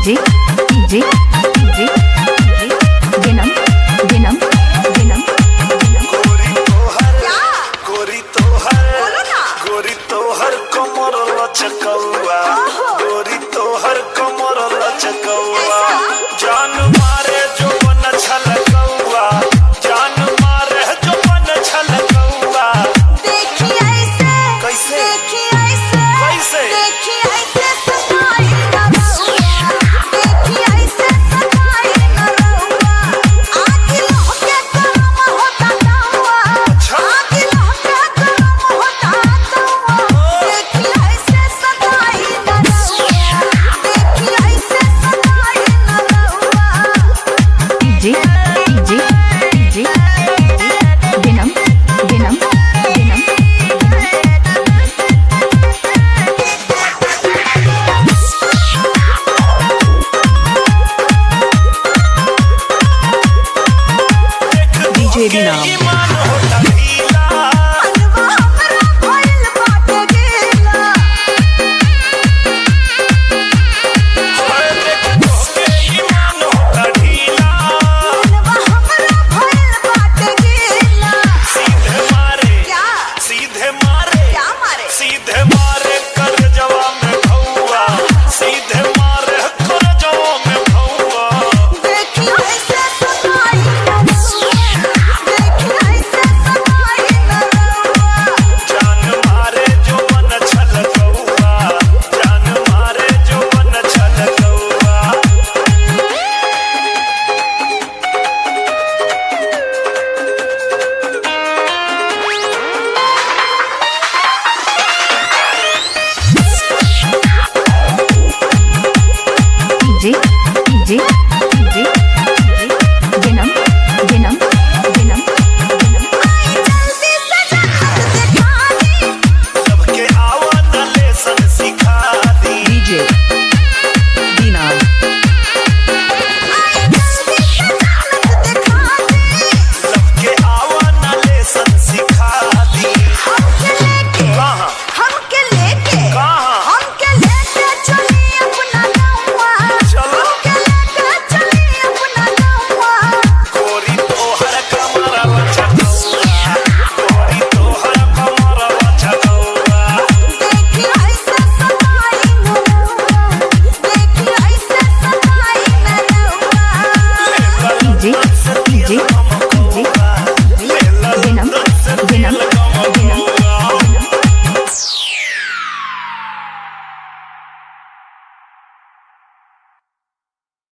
DJ DJ DJ Dinam Dinam दिनम गोरी तोहर कमर लचकौआ गोरी तोहर कमर लचकौआ जान मारे जो बन छलकौआ जान मारे जो बन छलकौआ देखी ऐसे कैसे देखी ऐसे कैसे देखी ऐसे सताई न रहुआ देखी ऐसे सताई न रहुआ आग लहके गरम होता तवा आग लहके गरम होता तवा देखी ऐसे सताई न रहुआ देखी ऐसे सताई न रहुआ DJ DJ DJ Dinam Dinam Dinam DJ Dinam.